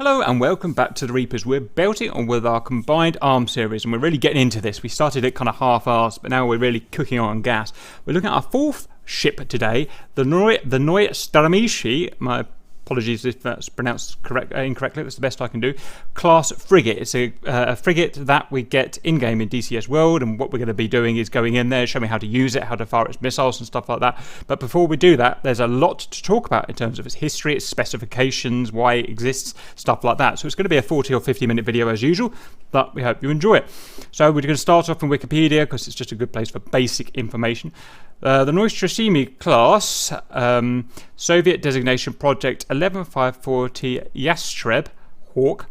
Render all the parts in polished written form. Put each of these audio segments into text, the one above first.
Hello and welcome back to the Reapers. We're belting on with our combined arms series and we're really getting into this. We started it kind of half-assed, but now we're really cooking on gas. We're looking at our fourth ship today, the Neustrashimy. My apologies if that's pronounced incorrectly, that's the best I can do. Class frigate. It's a frigate that we get in-game in DCS World, and what we're going to be doing is going in there, showing how to use it, how to fire its missiles and stuff like that. But before we do that, there's a lot to talk about in terms of its history, its specifications, why it exists, stuff like that. So it's going to be a 40 or 50 minute video as usual, but we hope you enjoy it. So we're going to start off in Wikipedia because it's just a good place for basic information. The Neustrashimy class, Soviet designation project 11540 Yastreb Hawk,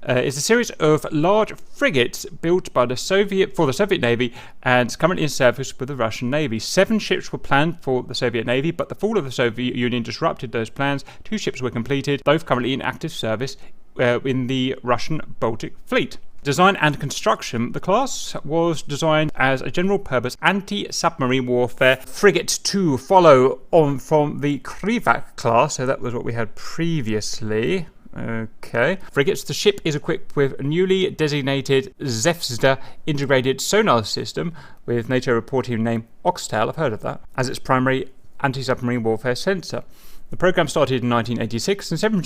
is a series of large frigates built by the Soviet Navy and is currently in service with the Russian Navy. 7 ships were planned for the Soviet Navy, but the fall of the Soviet Union disrupted those plans. 2 ships were completed, both currently in active service in the Russian Baltic Fleet. Design and construction. The class was designed as a general-purpose anti-submarine warfare frigate to follow on from the Frigate class, so that was what we had previously. Okay. Frigates. The ship is equipped with a newly designated Zvezda integrated sonar system with NATO reporting name Oxtail, I've heard of that, as its primary anti-submarine warfare sensor. The program started in 1986 and seven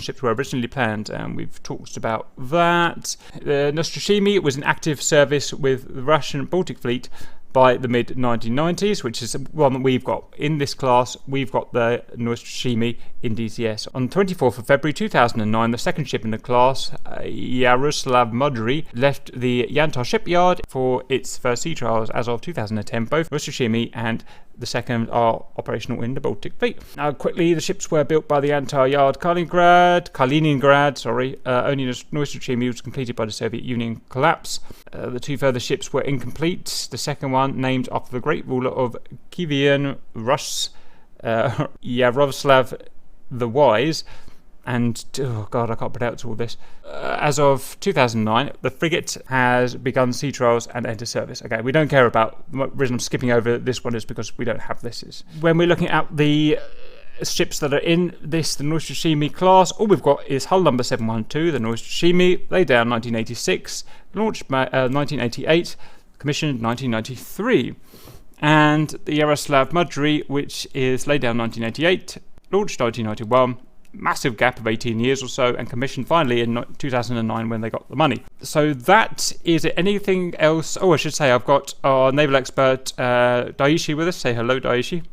ships were originally planned, and we've talked about that. The Neustrashimy was in active service with the Russian Baltic Fleet by the mid-1990s, which is one that we've got. In this class, we've got the Neustrashimy in DCS. On 24th of February 2009, the second ship in the class, Yaroslav Mudry, left the Yantar shipyard for its first sea trials as of 2010. Both Neustrashimy and the second are operational in the Baltic Fleet. Now, quickly, the ships were built by the Yantar yard Kaliningrad. Only Neustrashimy was completed by the Soviet Union collapse. The 2 further ships were incomplete. The second one, named after the great ruler of Kievan Rus, Yaroslav the Wise, and oh god, I can't pronounce all this. As of 2009, the frigate has begun sea trials and entered service. Okay, we don't care about. The reason I'm skipping over this one is because we don't have this. When we're looking at the ships that are in this, the Neustrashimy class, all we've got is hull number 712, the Neustrashimy, laid down 1986, launched 1988, commissioned 1993. And the Yaroslav Mudry, which is laid down 1988, launched 1991, massive gap of 18 years or so, and commissioned finally in 2009 when they got the money. So that is it. Anything else? Oh, I should say I've got our naval expert Daishi with us. Say hello, Daishi.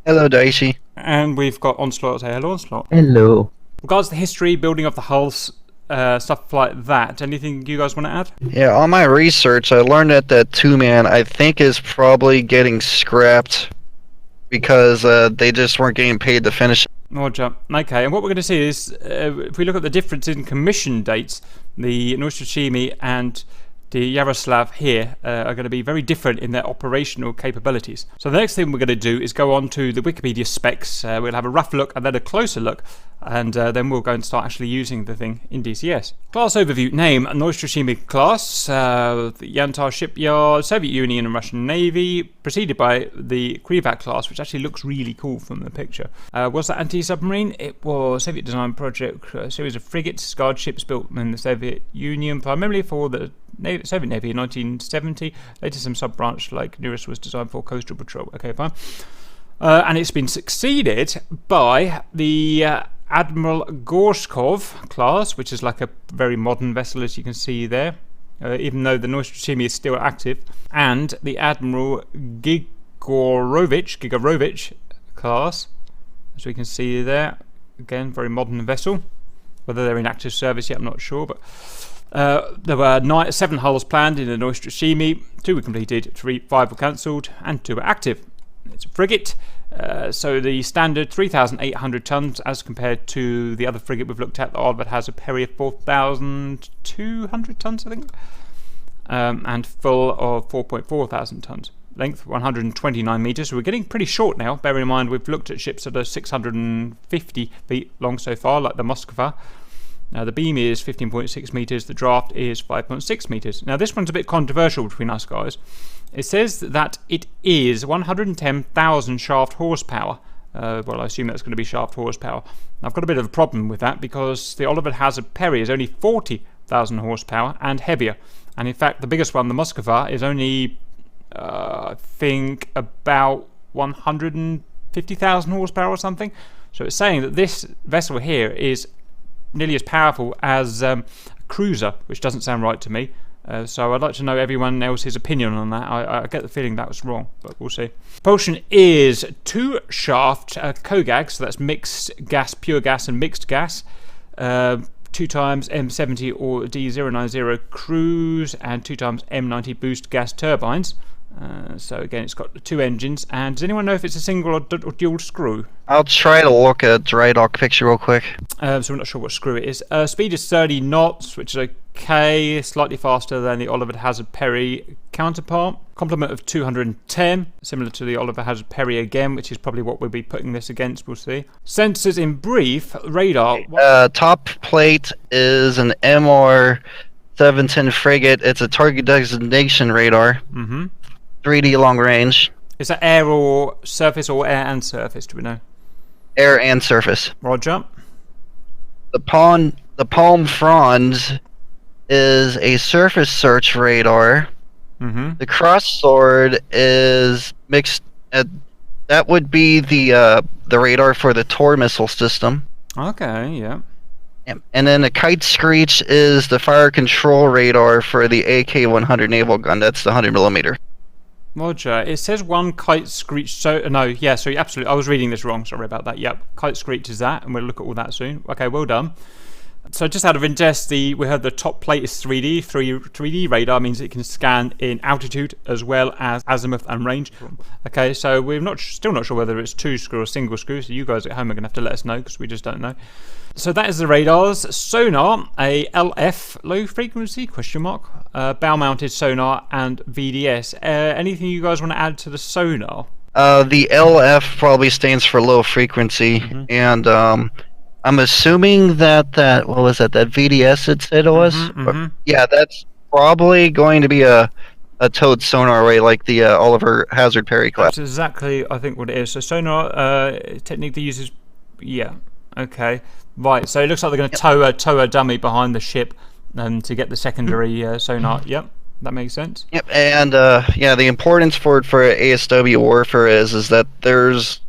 Hello, Daishi. And we've got Onslaught. Say hello, Onslaught. Hello. Regards to the history, building of the hulls, stuff like that. Anything you guys want to add? Yeah, on my research, I learned that that 2-man, I think, is probably getting scrapped because they just weren't getting paid to finish it. Roger. Okay, and what we're going to see is, if we look at the difference in commission dates, the Neustrashimy and the Yaroslav here are going to be very different in their operational capabilities. So the next thing we're going to do is go on to the Wikipedia specs. We'll have a rough look and then a closer look, and then we'll go and start actually using the thing in DCS. Class overview. Name, Neustrashimy class, the Yantar shipyard, Soviet Union and Russian Navy, preceded by the Frigate class, which actually looks really cool from the picture. Was that Anti-Submarine? It was Soviet design project, a series of frigates, guard ships built in the Soviet Union, primarily for the Soviet Navy in 1970. Later some sub-branch like Nearest was designed for coastal patrol. Okay, fine. And it's been succeeded by the Admiral Gorshkov class, which is like a very modern vessel, as you can see there, even though the Neustrashimy is still active, and the Admiral Gigorovich class, as we can see there. Again, very modern vessel. Whether they're in active service yet, I'm not sure, but there were 7 hulls planned in the Neustrashimy. 2 were completed, 5 were cancelled, and 2 were active. It's a frigate, so the standard 3,800 tons as compared to the other frigate we've looked at, the Odd, that has a peri of 4,200 tons, I think, and full of 4.4 thousand tons. Length 129 meters, so we're getting pretty short now. Bear in mind we've looked at ships that are 650 feet long so far, like the Moskva. Now the beam is 15.6 meters, the draft is 5.6 meters. Now this one's a bit controversial between us guys. It says that it is 110,000 shaft horsepower, Well, I assume that's going to be shaft horsepower. I've got a bit of a problem with that because the Oliver Hazard Perry is only 40,000 horsepower and heavier. And in fact, the biggest one, the Muscovite, is only, I think, about 150,000 horsepower or something. So it's saying that this vessel here is nearly as powerful as a cruiser, which doesn't sound right to me. So I'd like to know everyone else's opinion on that. I get the feeling that was wrong, but we'll see. Propulsion is 2-shaft COGAG, so that's mixed gas, pure gas and mixed gas. 2 times M70 or D090 cruise and 2 times M90 boost gas turbines. So again, it's got 2 engines. And does anyone know if it's a single or dual screw? I'll try to look at a dry dock picture real quick. So we're not sure what screw it is. Speed is 30 knots, which is okay, slightly faster than the Oliver Hazard Perry counterpart. Complement of 210, similar to the Oliver Hazard Perry again, which is probably what we'll be putting this against, we'll see. Sensors in brief, radar. Top plate is an MR 710 Frigate. It's a target designation radar. 3D long range. Is that air or surface or air and surface, do we know? Air and surface. Roger. The Palm Frond is a surface search radar. The Cross Sword is mixed. That would be the radar for the Tor missile system. Okay, yeah. And then the Kite Screech is the fire control radar for the AK-100 naval gun. That's the 100mm. Roger. It says one Kite Screech. So no, yeah. So absolutely, I was reading this wrong. Sorry about that. Yep, Kite Screech is that, and we'll look at all that soon. Okay, well done. So just out of interest, we heard the top plate is 3D. 3D radar means it can scan in altitude as well as azimuth and range. Okay, so we're still not sure whether it's 2 screw or single screw. So you guys at home are going to have to let us know because we just don't know. So that is the radars. Sonar, a LF, low frequency, question mark, bow mounted sonar and VDS. Anything you guys want to add to the sonar? The LF probably stands for low frequency, and I'm assuming that what was that VDS it said it was? Yeah, that's probably going to be a towed sonar array like the Oliver Hazard Perry class. That's exactly, I think, what it is. So sonar technique that uses, yeah, okay. Right, so it looks like they're going to tow a dummy behind the ship to get the secondary sonar. Yep, that makes sense. Yep, and yeah, the importance for ASW warfare is that there's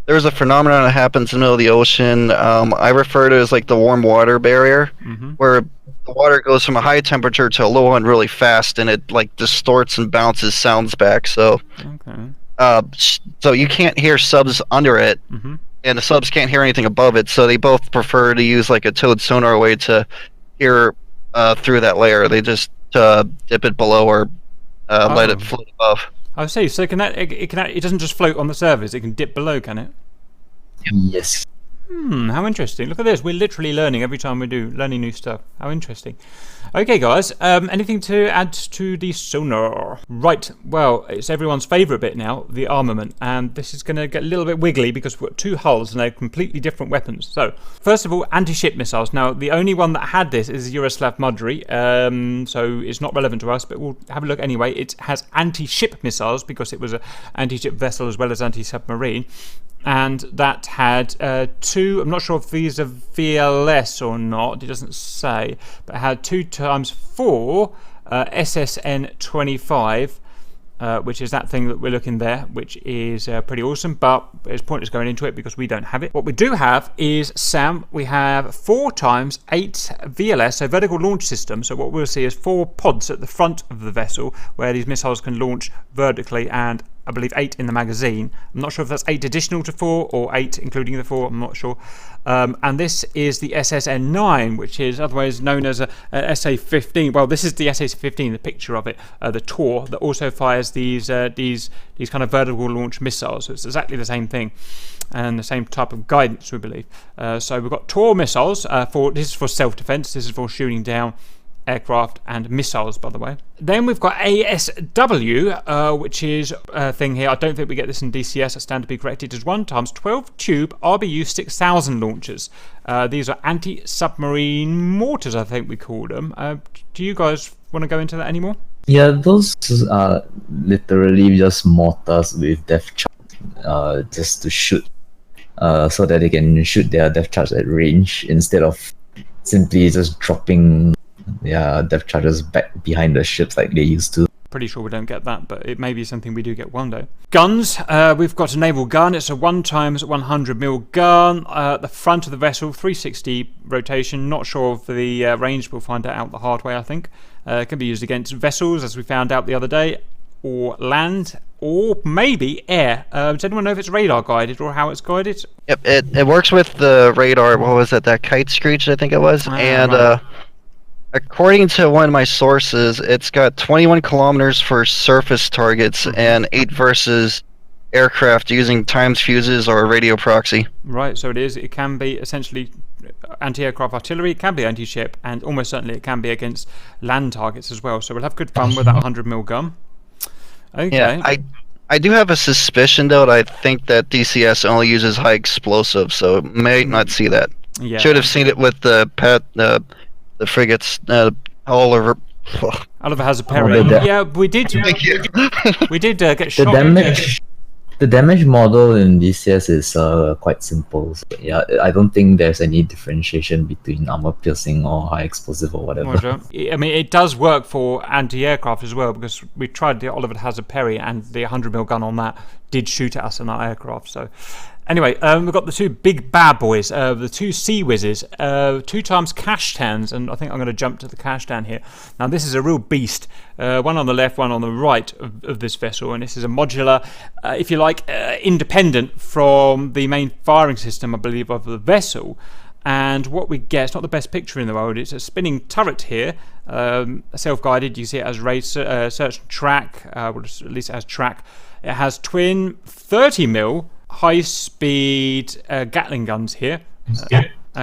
a phenomenon that happens in the middle of the ocean. I refer to it as like the warm water barrier, where the water goes from a high temperature to a low one really fast, and it like distorts and bounces sounds back. So, so you can't hear subs under it. And the subs can't hear anything above it, so they both prefer to use like a towed sonar way to hear through that layer. They just dip it below or let it float above. I see. So it doesn't just float on the surface; it can dip below, can it? Yes. How interesting. Look at this. We're literally learning every time we do, learning new stuff. How interesting. Okay, guys. Anything to add to the sonar? Right. Well, it's everyone's favourite bit now, the armament. And this is going to get a little bit wiggly because we've got 2 hulls and they're completely different weapons. So, first of all, anti-ship missiles. Now, the only one that had this is Yaroslav Mudry. So, it's not relevant to us, but we'll have a look anyway. It has anti-ship missiles because it was an anti-ship vessel as well as anti-submarine. And that had 2, I'm not sure if these are VLS or not, it doesn't say, but it had 2 times 4 SSN 25, which is that thing that we're looking there, which is pretty awesome, but there's pointless going into it because we don't have it. What we do have is SAM. We have 4 times 8 VLS, so vertical launch system. So what we'll see is 4 pods at the front of the vessel where these missiles can launch vertically, and I believe 8 in the magazine. I'm not sure if that's 8 additional to 4 or 8 including the 4, I'm not sure. And this is the SSN-9, which is otherwise known as a SA-15. Well, this is the SA-15, the picture of it, the Tor, that also fires these kind of vertical launch missiles. So it's exactly the same thing and the same type of guidance, we believe. So we've got Tor missiles. This is for self-defense. This is for shooting down aircraft and missiles, by the way. Then we've got ASW, which is a thing here. I don't think we get this in DCS. I stand to be corrected. It is 1 times 12 tube RBU 6000 launchers. These are anti-submarine mortars, I think we call them. Do you guys want to go into that anymore? Yeah, those are literally just mortars with depth charge, just to shoot so that they can shoot their depth charge at range instead of simply just dropping their depth charges back behind the ships like they used to. Pretty sure we don't get that, but it may be something we do get one day. Guns, we've got a naval gun. It's a 1x100mm gun. The front of the vessel, 360 rotation. Not sure of the range. We'll find that out the hard way, I think. It can be used against vessels, as we found out the other day, or land, or maybe air. Does anyone know if it's radar guided or how it's guided? Yep, it works with the radar. What was it? That kite screech, I think it was. Right. According to one of my sources, it's got 21 kilometers for surface targets and 8 versus aircraft using times fuses or radio proxy. Right, so it is. It can be essentially anti-aircraft artillery, it can be anti-ship, and almost certainly it can be against land targets as well. So we'll have good fun with that 100mm gun. Okay. Yeah, I do have a suspicion, though, that I think that DCS only uses high explosives, so may not see that. Yeah. Should have seen it with the frigates Oliver has a parry. Yeah, we did. We did get shot. The damage model in DCS is quite simple. So yeah, I don't think there's any differentiation between armor piercing or high explosive or whatever. I mean, it does work for anti-aircraft as well, because we tried the Oliver has a parry, and the 100mm gun on that did shoot at us in our aircraft. So. Anyway, we've got the two big bad boys, the two Sea Whizzes, 2x Kashtans, and I think I'm going to jump to the Kashtan here. Now, this is a real beast, one on the left, one on the right of this vessel, and this is a modular, if you like, independent from the main firing system, I believe, of the vessel. And what we get, it's not the best picture in the world, it's a spinning turret here, self-guided. You see it as raid, search and track, well, at least it has track. It has twin 30mm high-speed Gatling guns here.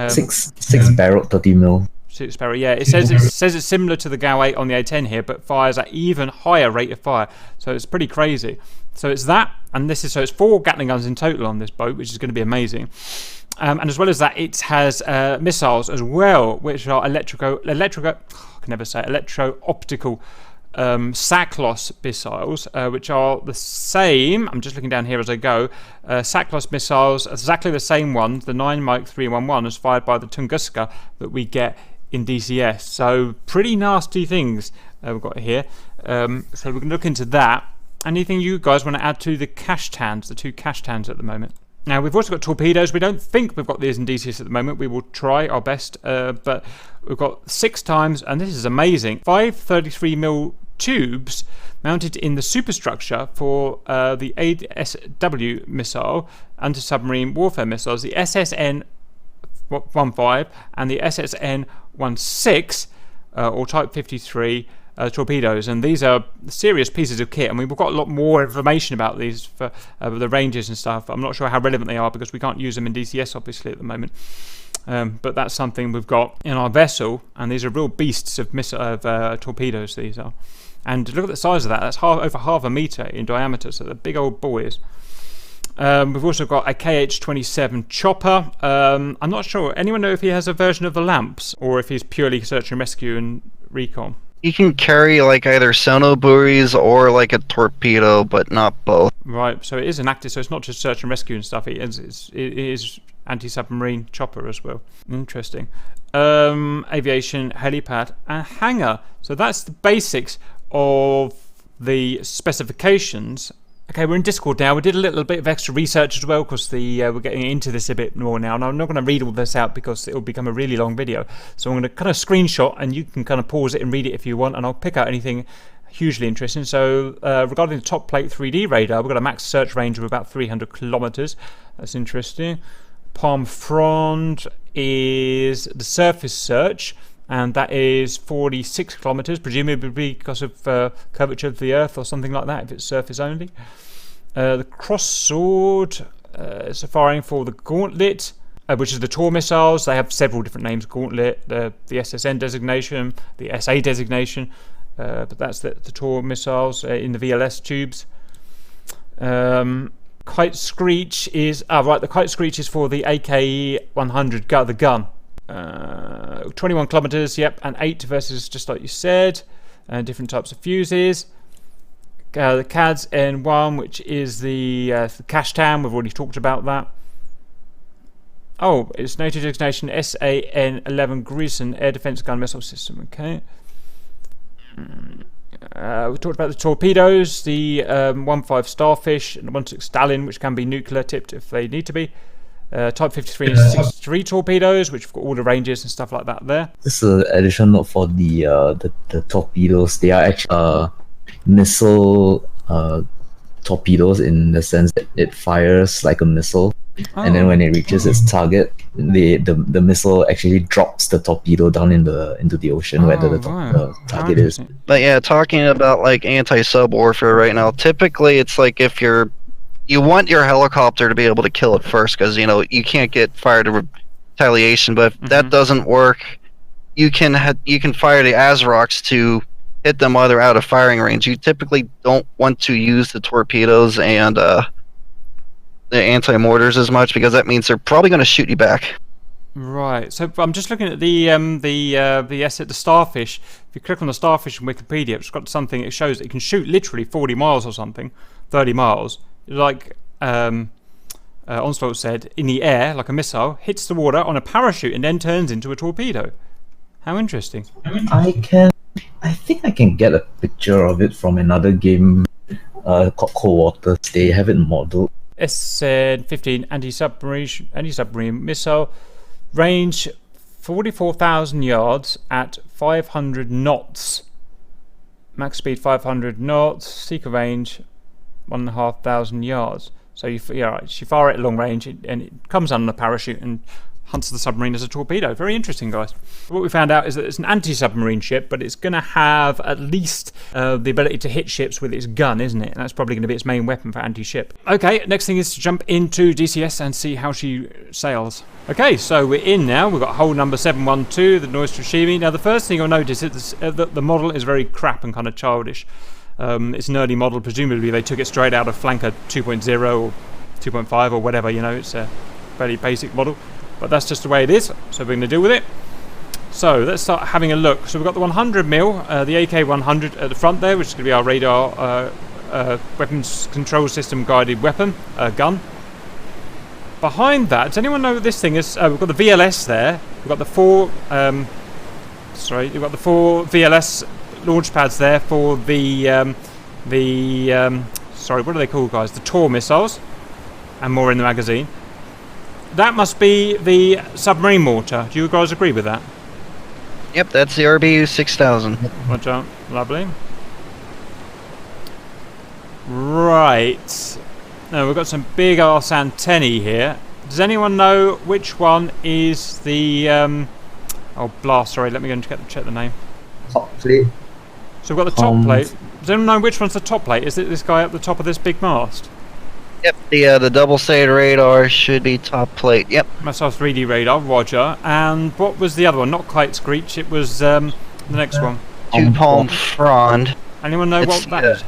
Six barrel 30mm. 6 barrel, yeah. It says it's similar to the GAU 8 on the A10 here, but fires at even higher rate of fire. So it's pretty crazy. So it's that, and this is, so it's 4 Gatling guns in total on this boat, which is going to be amazing. And as well as that, it has missiles as well, which are electro-optical SACLOS missiles, which are the same. I'm just looking down here as I go. SACLOS missiles, exactly the same ones, the 9 Mike 311, as fired by the Tunguska that we get in DCS. So pretty nasty things we've got here. So we can look into that. Anything you guys want to add to the Kashtans, the 2 Kashtans at the moment? Now, we've also got torpedoes. We don't think we've got these in DCS at the moment. We will try our best, but we've got 6 times, and this is amazing, 5 33mm tubes mounted in the superstructure for the ASW missile, anti-submarine warfare missiles, the SSN-15 and the SSN-16, or Type 53 torpedoes, and these are serious pieces of kit. I mean, we've got a lot more information about these for the ranges and stuff. I'm not sure how relevant they are because we can't use them in DCS obviously at the moment, but that's something we've got in our vessel, and these are real beasts of torpedoes, these are. And look at the size of that. That's over half a metre in diameter, so they're big old boys. We've also got a KH-27 chopper. I'm not sure. Anyone know if he has a version of the lamps, or if he's purely search and rescue and recon? He can carry like either sono buoys or like a torpedo, but not both. Right, so it is an active, so it's not just search and rescue and stuff. It is anti-submarine chopper as well. Interesting. Aviation, helipad, and hangar. So that's the basics of the specifications. Okay, we're in Discord now. We did a little bit of extra research as well because we're getting into this a bit more now. And I'm not going to read all this out because it'll become a really long video. So I'm going to kind of screenshot, and you can kind of pause it and read it if you want. And I'll pick out anything hugely interesting. So regarding the top plate 3D radar, we've got a max search range of about 300 kilometers. That's interesting. Palm front is the surface search, and that is 46 kilometers, presumably because of curvature of the Earth or something like that, if it's surface only. The cross sword is firing for the Gauntlet, which is the Tor missiles. They have several different names: Gauntlet, the SSN designation, the SA designation, but that's the Tor missiles in the VLS tubes. Kite Screech is the Kite Screech is for the AK-100 the gun. 21 kilometers, yep, and 8 versus, just like you said, and different types of fuses. The CADS N1, which is the Kashtan, we've already talked about that. Oh, it's NATO designation SAN-11 Grison Air Defense Gun Missile System. Okay. We talked about the torpedoes, the 1-5 Starfish and the 1-6 Stalin, which can be nuclear tipped if they need to be. Type 53 and 63 torpedoes, which have got all the ranges and stuff like that there. This is an additional note for the torpedoes. They are actually missile torpedoes in the sense that it fires like a missile, and then when it reaches its target, the missile actually drops the torpedo down into the ocean where the target is. But yeah, talking about like anti-sub warfare right now, typically it's like if you want your helicopter to be able to kill it first, because you can't get fire to retaliation. But if that doesn't work, you can fire the Azaroks to hit them while they're out of firing range. You typically don't want to use the torpedoes and the anti-mortars as much, because that means they're probably going to shoot you back. Right. So I'm just looking at the Starfish. If you click on the Starfish in Wikipedia, it's got something. It shows that it can shoot literally 40 miles or something, 30 miles. Like Onslaught said, in the air, like a missile, hits the water on a parachute and then turns into a torpedo. How interesting. I think I can get a picture of it from another game called Cold Waters. They have it modeled. SN-15 anti-submarine missile, range 44,000 yards at 500 knots. Max speed 500 knots. Seeker range 1,500 yards. So you fire it at long range, and it comes down on a parachute and hunts the submarine as a torpedo. Very interesting, guys. What we found out is that it's an anti-submarine ship, but it's going to have at least the ability to hit ships with its gun, isn't it? And that's probably going to be its main weapon for anti-ship. Okay, next thing is to jump into DCS and see how she sails. Okay, so we're in now. We've got hull number 712, the Neustrashimy. Now, the first thing you'll notice is that the model is very crap and kind of childish. It's an early model. Presumably, they took it straight out of Flanker 2.0 or 2.5 or whatever. It's a fairly basic model. But that's just the way it is, so we're going to deal with it. So let's start having a look. So we've got the 100mm, the AK-100 at the front there, which is going to be our radar weapons control system guided weapon, gun. Behind that, does anyone know what this thing is? We've got the VLS there. We've got the four VLS launch pads there for the what are they called, guys? The Tor missiles, and more in the magazine. That must be the submarine mortar. Do you guys agree with that? Yep, that's the RBU 6000. Roger, lovely. Right. Now we've got some big ass antennae here. Does anyone know which one is the oh blast, sorry, let me go and check the name. Top plate. So we've got the top plate. Does anyone know which one's the top plate? Is it this guy at the top of this big mast? Yep, the double-sided radar should be top plate. Yep. That's our 3D radar, roger. And what was the other one? Not Kite Screech, it was the next one. Two-palm frond. Anyone know what that is?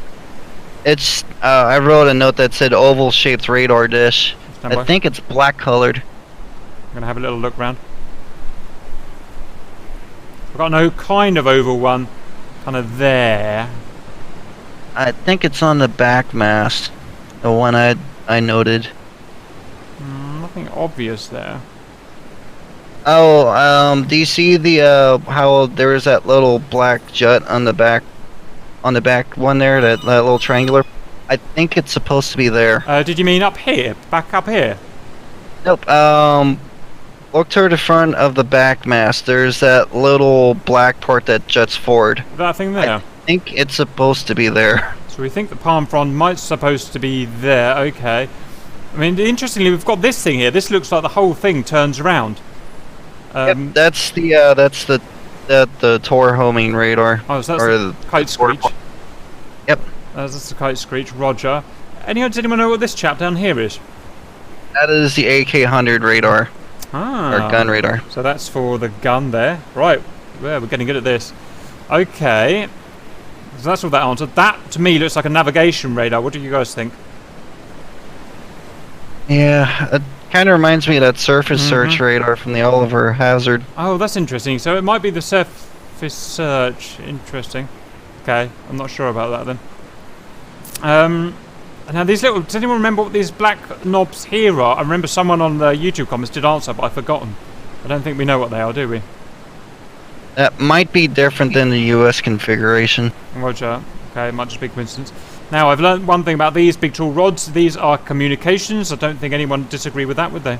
It's, I wrote a note that said oval-shaped radar dish. I think it's black-colored. I'm going to have a little look round. I've got no kind of oval one, kind of there. I think it's on the back mast. The one I noted. Nothing obvious there. Oh, do you see the how there is that little black jut on the back one there, that little triangular? I think it's supposed to be there. Did you mean up here? Back up here? Nope. Look toward the front of the back mast. There's that little black part that juts forward. That thing there? I think it's supposed to be there. So we think the palm frond might supposed to be there. Okay. I mean, interestingly, we've got this thing here. This looks like the whole thing turns around. Yep, that's the Tor homing radar. Oh, so that's the Kite Screech. Yep. That's the Kite Screech. Roger. Does anyone know what this chap down here is? That is the AK-100 radar. Ah. Or gun radar. So that's for the gun there. Right. Yeah, we're getting good at this. Okay. So that's all that answered. That, to me, looks like a navigation radar. What do you guys think? Yeah, it kind of reminds me of that surface search radar from the Oliver Hazard. Oh, that's interesting. So it might be the surface search. Interesting. Okay, I'm not sure about that then. Now these little, does anyone remember what these black knobs here are? I remember someone on the YouTube comments did answer, but I've forgotten. I don't think we know what they are, do we? That might be different than the US configuration. Roger. Okay, it might just be coincidence. Now, I've learned one thing about these big tall rods. These are communications. I don't think anyone would disagree with that, would they?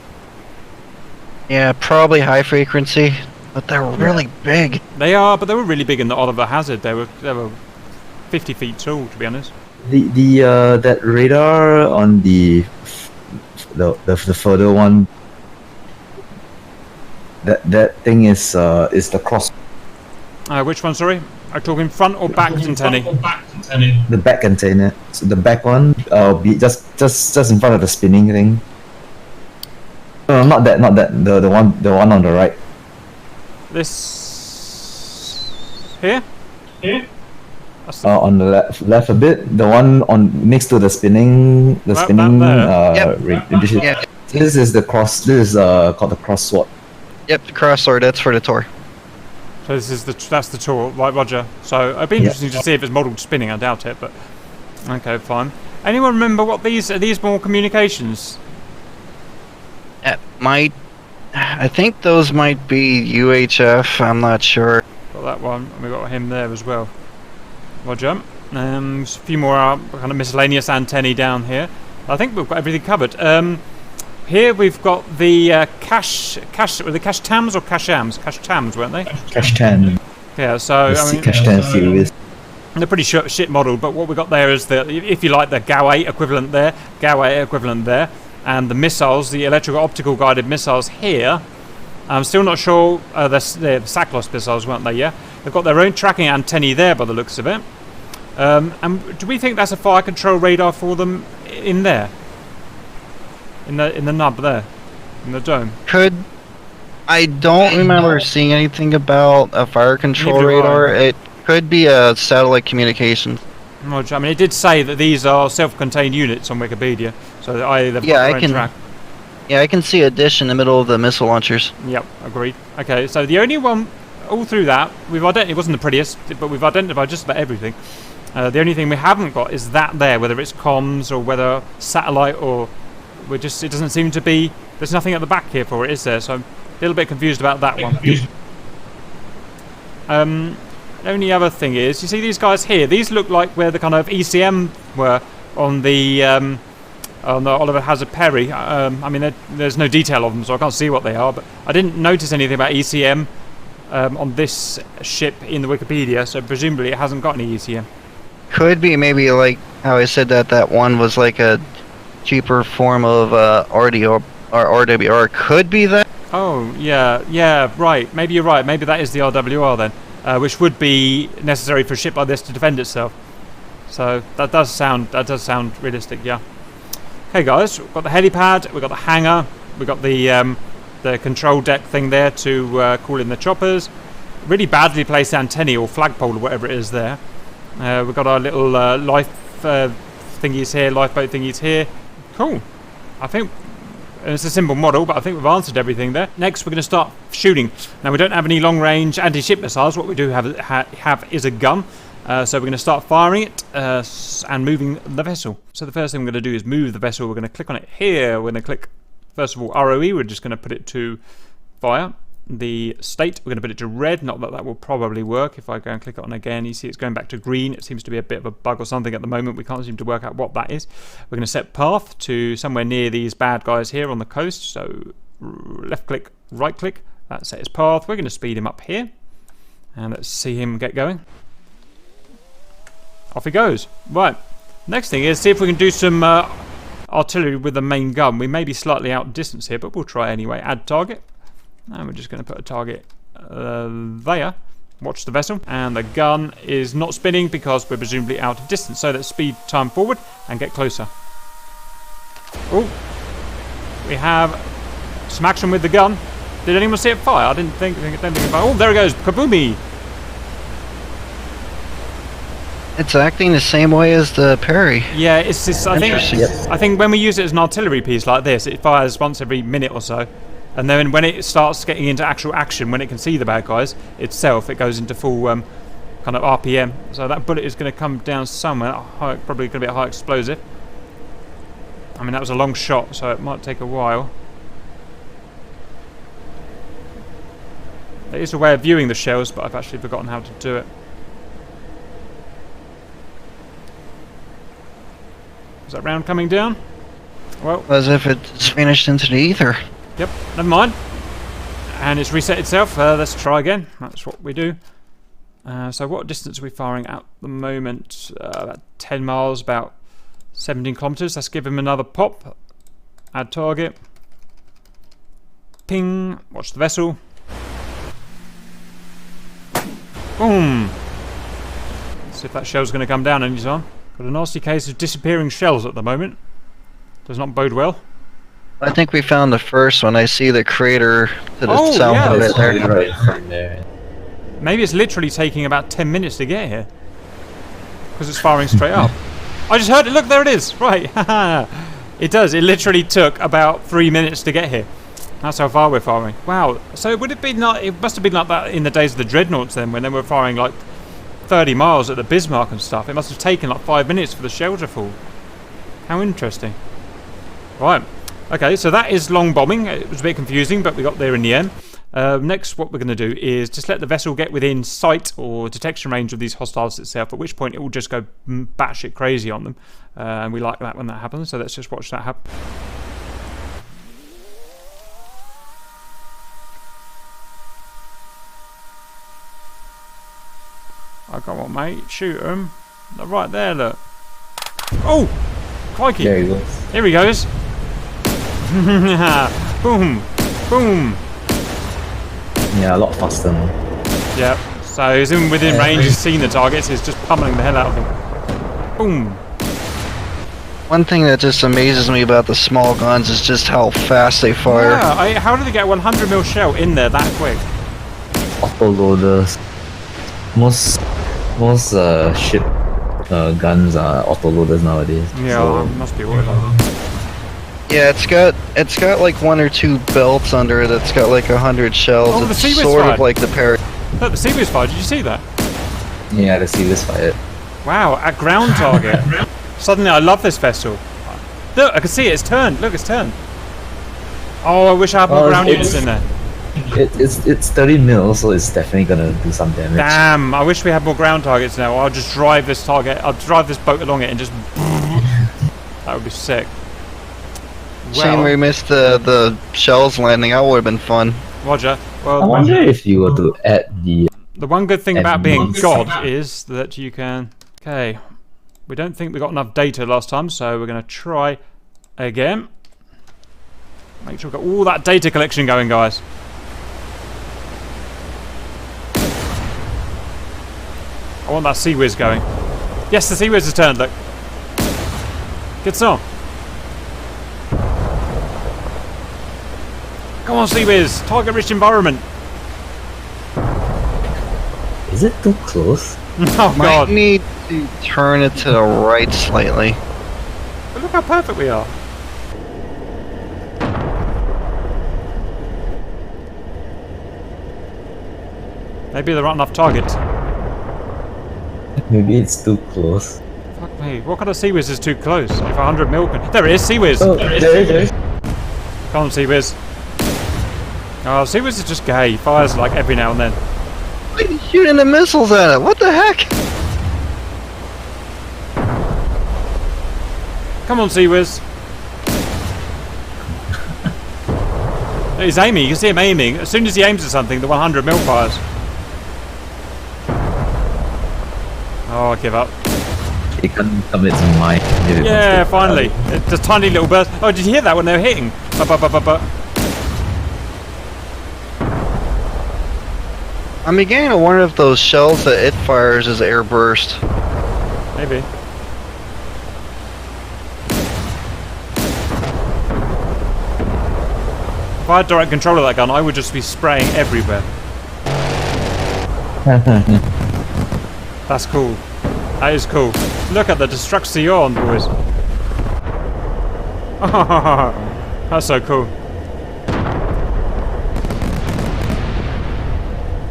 Yeah, probably high frequency, but they're really big. They are, but they were really big in the Oliver Hazard. They were 50 feet tall, to be honest. The that radar on the further one, that thing is the cross. Which one? Sorry, are you talking front or back antennae? The back antenna. So the back one, be just in front of the spinning thing. No, not that. The one on the right. This here. On the left a bit. The one on next to the spinning. Yep. This is the cross. This is called the cross sword. Yep, the cross sword. That's for the Tor. So this is that's the Tor, right, Roger? So it'd be interesting to see if it's modelled spinning. I doubt it, but okay, fine. Anyone remember what these are? These more communications? I think those might be UHF. I'm not sure. Got that one. And we got him there as well. Roger. A few more kind of miscellaneous antennae down here. I think we've got everything covered. Here we've got the were they cash tams or cash ams? Cash tams, weren't they? Cash tan. Yeah. So I mean, cash tan series. They're pretty shit modelled, but what we got there is the, if you like, the GAU-8 equivalent there, GAU-8 equivalent there, and the missiles, the electrical optical guided missiles here. I'm still not sure. They're SACLOS missiles, weren't they? Yeah. They've got their own tracking antennae there, by the looks of it. And do we think that's a fire control radar for them in there? In the nub there, in the dome. I don't remember seeing anything about a fire control radar. It could be a satellite communications. I mean, it did say that these are self-contained units on Wikipedia, so they've got their own track. Yeah, I can see a dish in the middle of the missile launchers. Yep, agreed. Okay, so the only one all through that it wasn't the prettiest, but we've identified just about everything. The only thing we haven't got is that there, whether it's comms or whether satellite or it doesn't seem to be. There's nothing at the back here for it, is there? So I'm a little bit confused about that one. The only other thing is, you see these guys here. These look like where the kind of ECM were on the Oliver Hazard Perry. I mean, there's no detail of them, so I can't see what they are. But I didn't notice anything about ECM on this ship in the Wikipedia, so presumably it hasn't got any ECM. Could be maybe like how I said that one was like a cheaper form of RDO or RWR. Could be that. Oh yeah, right. Maybe you're right. Maybe that is the RWR then. Which would be necessary for a ship like this to defend itself. So that does sound realistic, yeah. Okay, guys, we've got the helipad, we've got the hangar, we've got the control deck thing there to call in the choppers. Really badly placed antennae or flagpole or whatever it is there. We've got our little lifeboat thingies here. Cool. I think it's a simple model, but I think we've answered everything there. Next, we're going to start shooting. Now, we don't have any long-range anti-ship missiles. What we do have is a gun. So we're going to start firing it and moving the vessel. So the first thing we're going to do is move the vessel. We're going to click on it here. We're going to click, first of all, ROE. We're just going to put it to fire. The state, we're going to put it to red. Not that that will probably work. If I go and click it on again, you see it's going back to green. It seems to be a bit of a bug or something at the moment. We can't seem to work out what that is. We're going to set path to somewhere near these bad guys here on the coast. So left click, right click. That sets his path. We're going to speed him up here. And let's see him get going. Off he goes. Right. Next thing is see if we can do some artillery with the main gun. We may be slightly out of distance here, but we'll try anyway. Add target. And we're just going to put a target there. Watch the vessel. And the gun is not spinning because we're presumably out of distance. So let's speed time forward and get closer. Oh, we have some action with the gun. Did anyone see it fire? I didn't think it fire. Oh, there it goes. Kaboomy. It's acting the same way as the Perry. Yeah, it's just, I think when we use it as an artillery piece like this, it fires once every minute or so. And then when it starts getting into actual action, when it can see the bad guys itself, it goes into full kind of RPM. So that bullet is going to come down somewhere. Probably going to be a high explosive. I mean, that was a long shot, so it might take a while. There is a way of viewing the shells, but I've actually forgotten how to do it. Is that round coming down? Well, As if it's vanished into the ether. yep, never mind. And it's reset itself. Let's try again. That's what we do. So what distance are we firing at the moment? About 10 miles, about 17 kilometers. Let's give him another pop. Add target. Ping. Watch the vessel. Boom. Let's see if that shell's going to come down anytime. Got a nasty case of disappearing shells at the moment. Does not bode well. I think we found the first one. I see the crater to the south yeah, of it It's there. right from there. Maybe it's literally taking about 10 minutes to get here. Because it's firing straight up. I just heard it. Look, there it is. Right. It does. It literally took about 3 minutes to get here. That's how far we're firing. Wow. So would it be not? It must have been like that in the days of the dreadnoughts then, when they were firing like 30 miles at the Bismarck and stuff. It must have taken like 5 minutes for the shell to fall. How interesting. Right. Okay, so that is long bombing. It was a bit confusing, but we got there in the end. Next, what we're going to do is just let the vessel get within sight or detection range of these hostiles itself, at which point it will just go batshit crazy on them. And we like that when that happens, so let's just watch that happen. Oh, come on, mate. Shoot him. Right there, look. Oh! Crikey. There he goes. Here he goes. Boom. Boom. Yeah, a lot faster now. Yep. So he's in within range, he's seen the targets, he's just pummeling the hell out of them. Boom. One thing that just amazes me about the small guns is just how fast they fire. Yeah, how did they get a 100mm shell in there that quick? Auto loaders. Most ship guns are auto loaders nowadays. Yeah, so, must be what it is. Yeah, it's got like one or two belts under it that's got like 100 shells. Oh, the it's Seaweed's sort fired. of like the parry. Look, the Seaweed's fired, did you see that? yeah, the Seaweed's fired. Wow, a ground target. Suddenly I love this vessel. Look, I can see it, it's turned. Look, it's turned. Oh, I wish I had more ground units in there. It's 30 mil, so it's definitely gonna do some damage. Damn, I wish we had more ground targets now. I'll just drive this target, I'll drive this boat along it and just... That would be sick. Shame we missed the shells landing. That would have been fun. Roger. I Well, wonder if you were to add the the one good thing about being months. God is that you can... Okay. We don't think we got enough data last time, so we're going to try again. Make sure we've got all that data collection going, guys. I want that Sea Whiz going. Yes, the Sea Whiz has turned, look. Good song. Come on, Sea Whiz. Target-rich environment. Is it too close? Oh, Might God. need to turn it to the right slightly. But look how perfect we are. Maybe there aren't enough targets. Maybe it's too close. Fuck me. What kind of Sea Whiz is too close? Like 100 mil? There it is, Sea Whiz. Oh, there it is. Come on, Sea Whiz. Oh, Sea Whiz is just gay. He fires like every now and then. Why are you shooting the missiles at it? What the heck? Come on, Sea Whiz. He's aiming. You can see him aiming. As soon as he aims at something, the 100 mil fires. Oh, I give up. It can commit to mine. Yeah, finally. It's a tiny little burst. Oh, did you hear that when they were hitting? I'm beginning to wonder if those shells that it fires is air burst. Maybe. If I had direct control of that gun, I would just be spraying everywhere. That's cool. That is cool. Look at the destruction, boys. That's so cool.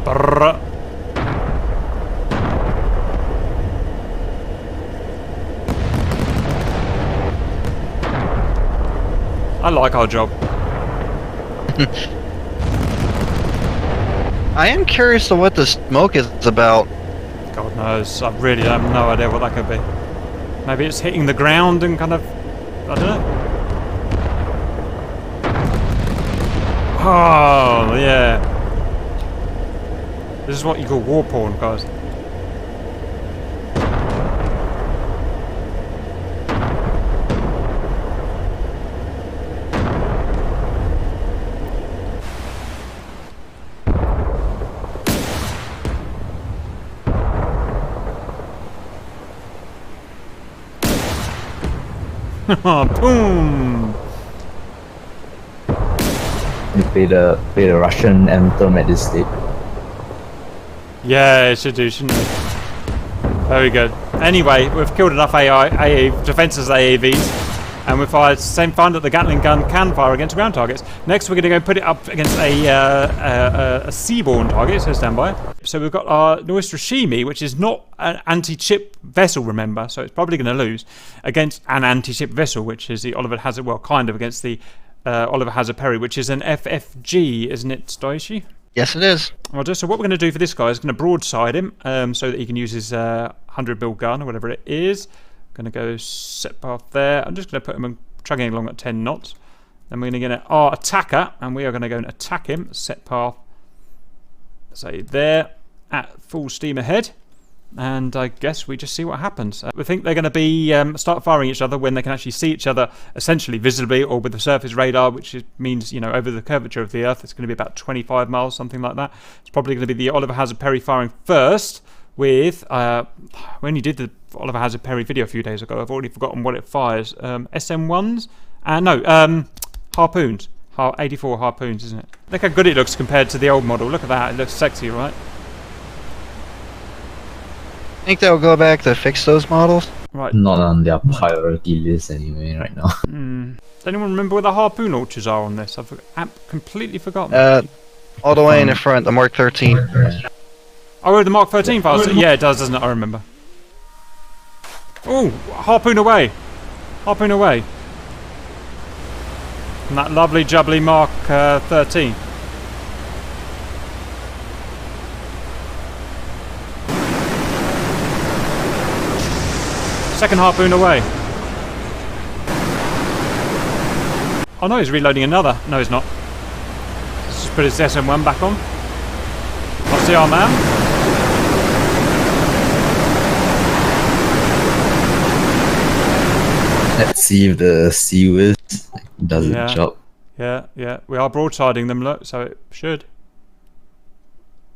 Brrr. I like our job. I am curious to what the smoke is about. God knows. I really have no idea what that could be. Maybe it's hitting the ground and kind of... I don't know. Oh, yeah. This is what you call war porn, guys. Boom! You play the Russian anthem at this stage. Yeah, it should do, shouldn't it? Very good. Anyway, we've killed enough defenseless AAVs, and we've fired found that the Gatling gun can fire against ground targets. Next, we're going to go put it up against a seaborne target, so stand by. So we've got our Neustrashimy, which is not an anti-ship vessel, remember, so it's probably going to lose, against an anti-ship vessel, which is the Oliver Hazard, well, kind of, against the Oliver Hazard Perry, which is an FFG, isn't it, Daishi? Yes, it is. Roger. So what we're going to do for this guy is going to broadside him so that he can use his 100mm gun or whatever it is. Going to go set path there. I'm just going to put him chugging along at 10 knots. Then we're going to get our attacker, and we are going to go and attack him. Set path, say there, at full steam ahead. And I guess we just see what happens. We think they're going to be start firing each other when they can actually see each other, essentially visibly, or with the surface radar, which means, you know, over the curvature of the Earth, it's going to be about 25 miles, something like that. It's probably going to be the Oliver Hazard Perry firing first with, when you did the Oliver Hazard Perry video a few days ago, I've already forgotten what it fires. SM1s? No, harpoons. 84 harpoons, isn't it? Look how good it looks compared to the old model. Look at that. It looks sexy, right? Think they'll go back to fix those models? Right. Not on their priority list anyway right now. Does anyone remember where the harpoon launchers are on this? I've completely forgotten. All the way in the front, the Mark 13. Oh, the Mark 13 files. Yeah, it does, doesn't it? I remember. Oh, harpoon away. Harpoon away. And that lovely jubbly Mark 13. Second harpoon away. Oh no, he's reloading another. No, he's not. Let's just put his SM1 back on. I'll see our man. Let's see if the Sea does its job. Yeah. We are broadsiding them, look, so it should.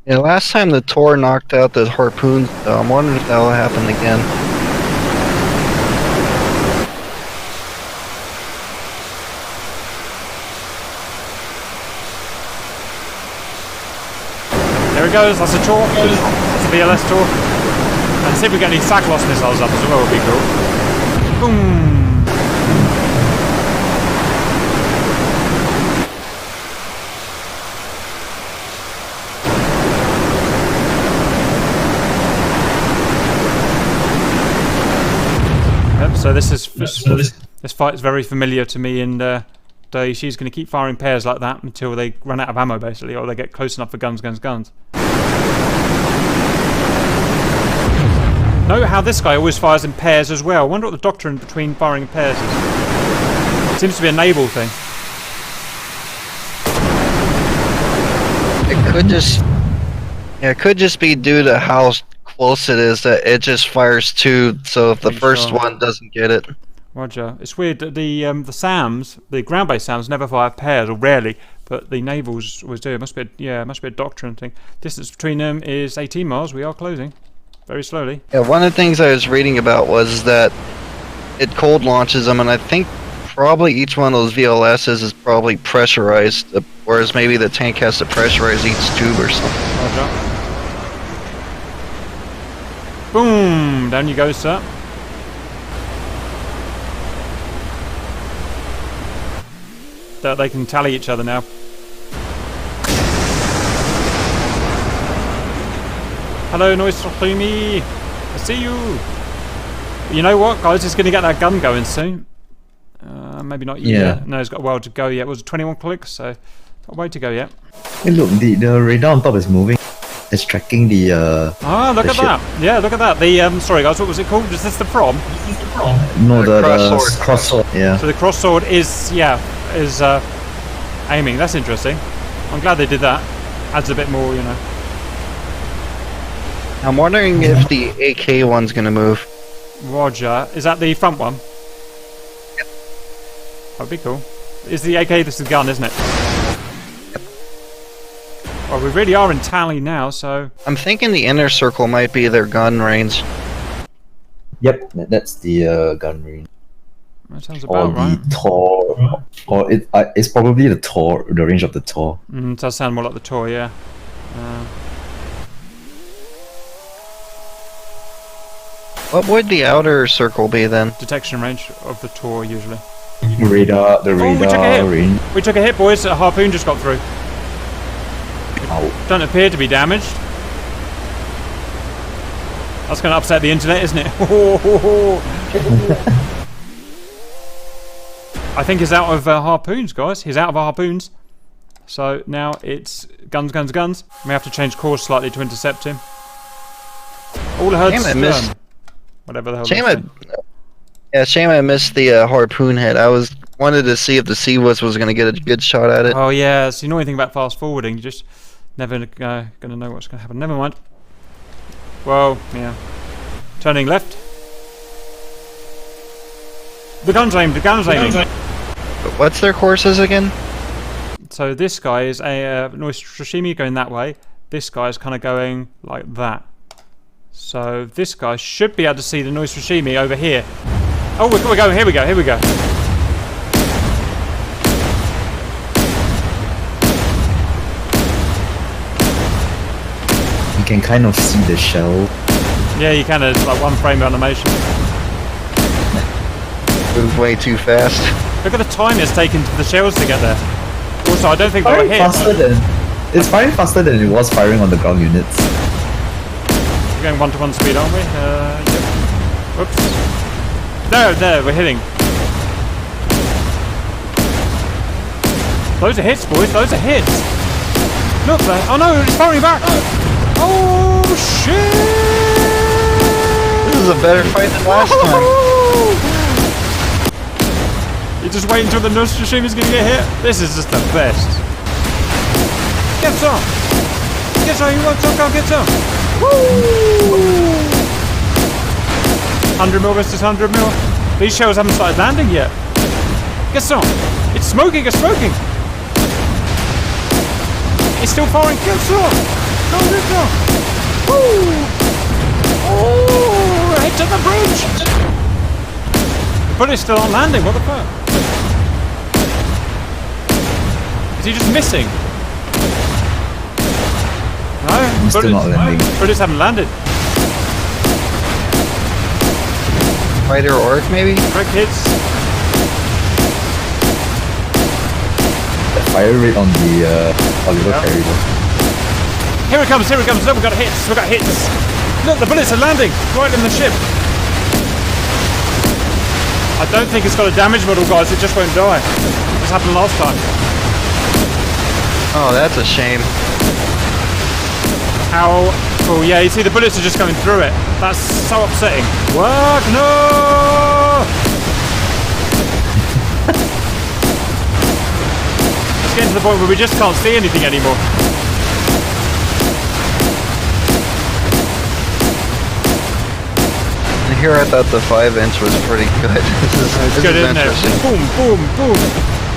Yeah, last time the Tor knocked out the harpoons, though. I'm wondering if that'll happen again. There it goes, that's a Tor. That's a VLS Tor. And see if we get any Saklos missiles up as well, would be cool. Boom! Yep, so this fight is very familiar to me, and she's going to keep firing pairs like that until they run out of ammo, basically, or they get close enough for guns. Note how this guy always fires in pairs as well. I wonder what the doctrine between firing in pairs is. It seems to be a naval thing. It could just be due to how close it is that it just fires two, so if the first one doesn't get it. Roger. It's weird that the SAMs, the ground-based SAMs, never fire pairs, or rarely, but the navals always do. It must be a doctrine thing. Distance between them is 18 miles. We are closing very slowly. Yeah, one of the things I was reading about was that it cold launches them, and I think probably each one of those VLSs is probably pressurized, whereas maybe the tank has to pressurize each tube or something. Roger. Boom! Down you go, sir. They can tally each other now. Hello, Neustrashimy. I see you. You know what, guys? It's going to get that gun going soon. maybe not Yeah. yet. No, it's got a while to go yet. It was 21 clicks, so got a way to go yet. Hey, look, the radar on top is moving. It's tracking the Look the at ship. that. Yeah, look at that. The sorry guys, what was it called? Is this the prom? No, the cross-sword. cross-sword. Yeah. So the cross sword is aiming. That's interesting. I'm glad they did that. Adds a bit more, you know. I'm wondering if the AK one's gonna move. Roger. Is that the front one? Yep. That'd be cool. Is the AK this is the gun, isn't it? Well, we really are in tally now, so... I'm thinking the inner circle might be their gun range. Yep, that's the gun range. That sounds Or about right. the Tor. Or it's probably the Tor, the range of the Tor. It does sound more like the toy, yeah. What would the outer circle be then? Detection range of the tour, usually. Radar, the we took a radar hit. range. We took a hit, boys. A harpoon just got through. Ow. Don't appear to be damaged. That's going to upset the internet, isn't it? I think he's out of harpoons, guys. He's out of harpoons. So now it's guns, guns, guns. We have to change course slightly to intercept him. All I heard Damn, I stern. missed. Whatever the hell. Shame that's I missed the harpoon hit. I wanted to see if the Sea-Wiz was gonna get a good shot at it. Oh yeah, it's the annoying thing about fast forwarding. You just never gonna know what's gonna happen. Never mind. Well, yeah. Turning left. The gun's aimed. The gun's aiming. What's their courses again? So this guy is a Neustrashimy going that way. This guy's kind of going like that. So this guy should be able to see the Neustrashimy over here. Oh, we're going. Here we go. Here we go. You can kind of see the shell. Yeah, you can. It's like one frame of animation. Moved way too fast. Look at the time it's taken for the shells to get there. Also, I don't think they were Firing hit. it's firing faster than it was firing on the ground units. We're going 1-to-1 speed, aren't we? Yep. Whoops. There, we're hitting. Those are hits, boys. Those are hits. Look there. Oh no, it's firing back. Oh shit! This is a better fight than last time. You just wait until the Neustrashimy's gonna get hit. This is just the best. Get some. Get some. You want some? Go get some. Woo! 100 mil versus 100 mil. These shells haven't started landing yet. Get some. It's smoking. It's smoking. It's still firing. Get some. Go get some. Woo! Oh! Head to the bridge. But it's still not landing. What the fuck? Is he just missing? No, Still not landing. bullets haven't landed. Fighter orc, maybe? Brick hits. The fire rate on the Oliver Yeah. carrier. Here it comes, here it comes. Look, we've got hits, we've got hits. Look, the bullets are landing right in the ship. I don't think it's got a damage model, guys. It just won't die. This happened last time. Oh, that's a shame. How cool. Yeah, you see the bullets are just going through it. That's so upsetting. What? No! It's getting to the point where we just can't see anything anymore. And here I thought the 5-inch was pretty good. This Good, is isn't it? interesting. Boom, boom, boom.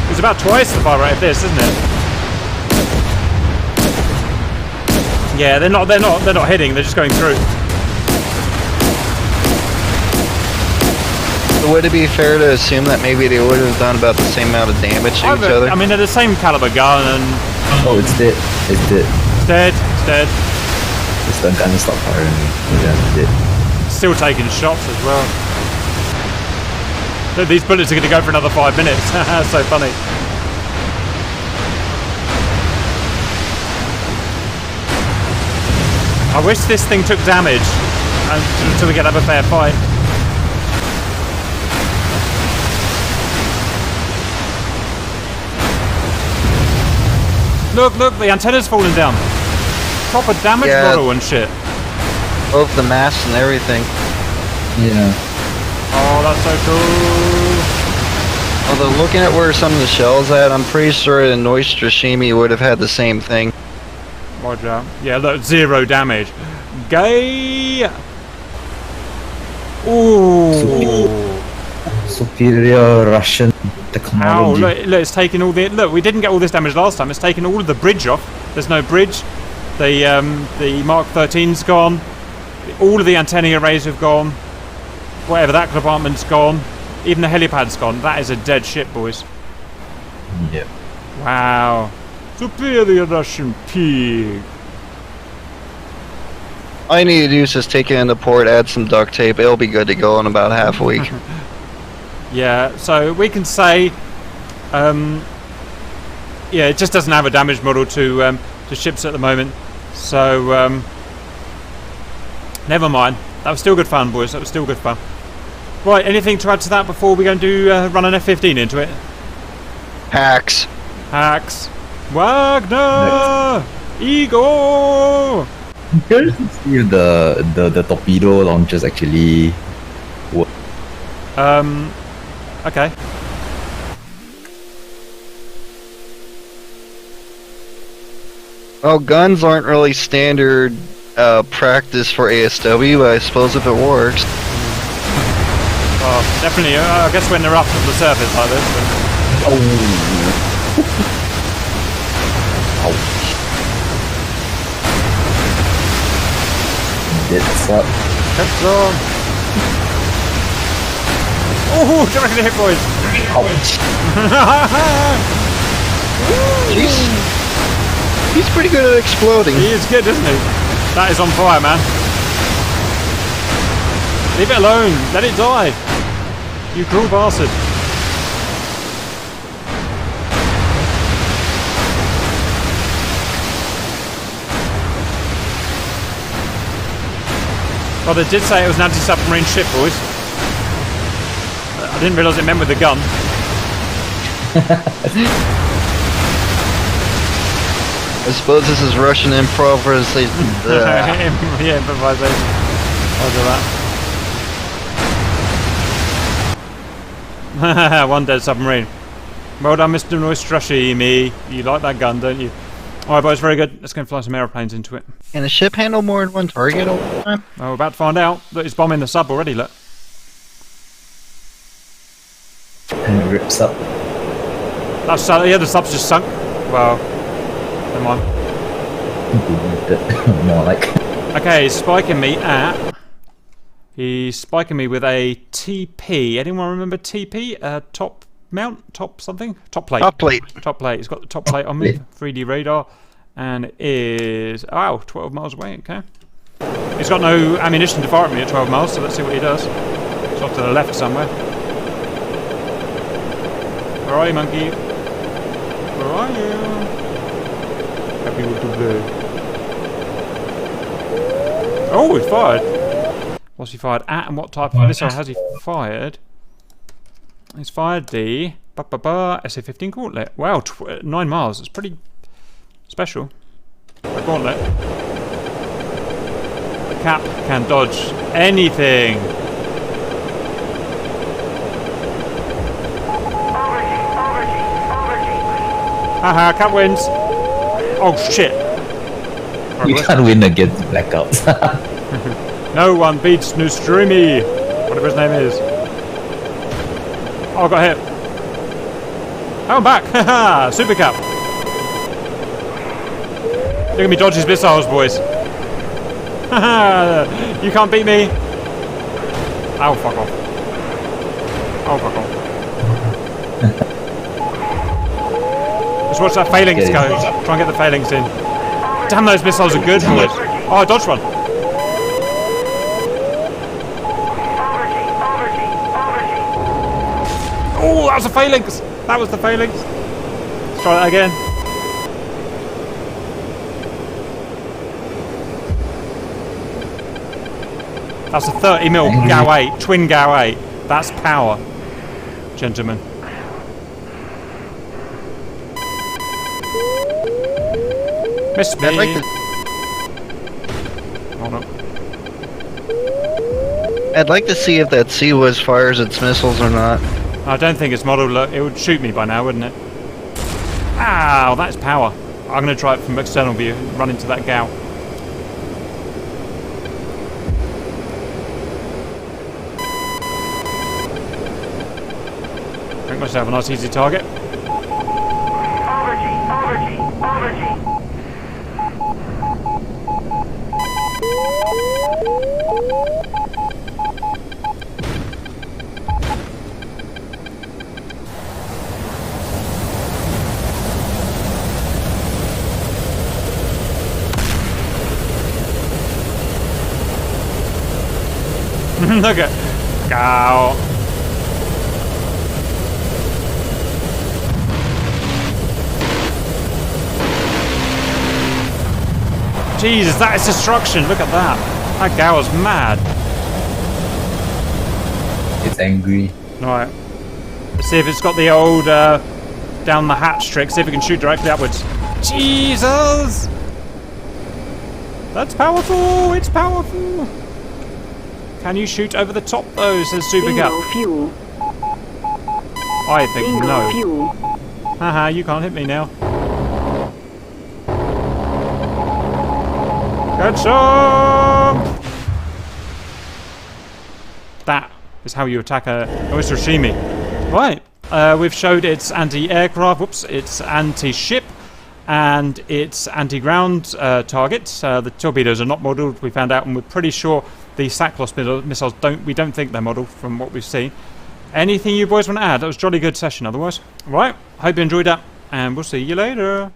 It's about twice the fire rate of this, isn't it? Yeah, they're not hitting. They're just going through. So would it be fair to assume that maybe they would have done about the same amount of damage to each other? I mean, they're the same caliber gun, and Oh, it's dead. It's dead. it's dead. It's dead. The stun gun stopped firing. Yeah, it's dead. Still taking shots as well. Look, these bullets are going to go for another 5 minutes. So funny. I wish this thing took damage until we could have a fair fight. Look, the antenna's falling down. Proper damage model and shit. Both the masts and everything. Yeah. Oh, that's so cool. Although looking at where some of the shells at, I'm pretty sure the Neustrashimy would have had the same thing. Roger. Yeah, look, 0 damage. Gay. Ooh. Superior Russian technology. Ow, look, it's taking all the... Look, we didn't get all this damage last time. It's taken all of the bridge off. There's no bridge. The Mark 13's gone. All of the antennae arrays have gone. Whatever, that compartment's gone. Even the helipad's gone. That is a dead ship, boys. Yeah. Wow. Superior Russian pig. All you need to do is just take it into port, add some duct tape. It'll be good to go in about half a week. Yeah, so we can say... yeah, it just doesn't have a damage model to ships at the moment. So, never mind. That was still good fun, boys. That was still good fun. Right, anything to add to that before we go and do run an F-15 into it? Hacks. Wagner! Igor! I'm curious to see if the torpedo launchers actually work. Okay. Well, guns aren't really standard practice for ASW, but I suppose if it works. Well, definitely, I guess when they're up on the surface like this. But... Oh. Ouch. It's up. That's on. Oh, directly hit, boys. Ouch. He's pretty good at exploding. He is good, isn't he? That is on fire, man. Leave it alone. Let it die. You cruel bastard. Well, they did say it was an anti-submarine ship, boys. I didn't realise it meant with the gun. I suppose this is Russian improvisation. Yeah, improvisation. I'll do that. One dead submarine. Well done, Mr. Neustrashimy. You like that gun, don't you? Alright, boys, very good. Let's go and fly some aeroplanes into it. Can a ship handle more than one target all the time? Oh, we're about to find out. Look, it's bombing the sub already, look. And it rips up. That's, yeah, the sub's just sunk. Well, never mind. More like. Okay, he's spiking me at... He's spiking me with a TP. Anyone remember TP? Top mount? Top something? Top plate. Top plate. Top plate. He's got the top plate on me. 3D radar. And it is... Wow, 12 miles away. Okay. He's got no ammunition to fire at me at 12 miles, so let's see what he does. It's off to the left somewhere. Where are you, monkey? Where are you? Happy with the blue. Oh, he's fired. What's he fired at, and what type of missile has he fired? He's fired the SA-15 Gauntlet. Wow, 9 miles. That's pretty special. A Gauntlet. The Cap can dodge anything. Haha, Cap wins. Oh shit. You can't win against blackouts. No one beats Neustrashimy, whatever his name is. Oh, I got hit. Oh, I'm back. Haha, Super Cap. Look at me dodge his missiles, boys. Haha, you can't beat me. Oh, fuck off. Oh, fuck off. Let's watch that phalanx go. Try and get the phalanx in. Damn, those missiles are good, boys. Oh, I dodged one. Oh, that was a phalanx. That was the phalanx. Let's try that again. That's a 30mm GAU 8, twin GAU 8. That's power, gentlemen. Miss me. I'd like to. Hold on. I'd like to see if that Sea-Wiz fires its missiles or not. I don't think it's model. Look, it would shoot me by now, wouldn't it? Ow, that's power. I'm going to try it from external view and run into that gal. Make myself a nice easy target. Look at go. Jesus, that is destruction. Look at that. That gal is mad. It's angry. Right. Let's see if it's got the old down the hatch trick. See if it can shoot directly upwards. Jesus! That's powerful. It's powerful. Can you shoot over the top though? Says Super Cat. Fuel. I think Bingo no. fuel. Haha, you can't hit me now. Get some! That is how you attack a Neustrashimy. Right, we've showed its anti-aircraft, whoops, its anti-ship, and its anti-ground targets. The torpedoes are not modelled, we found out, and we're pretty sure the Cyclops missiles we don't think they're modelled from what we've seen. Anything you boys want to add? That was a jolly good session otherwise. Right, hope you enjoyed that, and we'll see you later.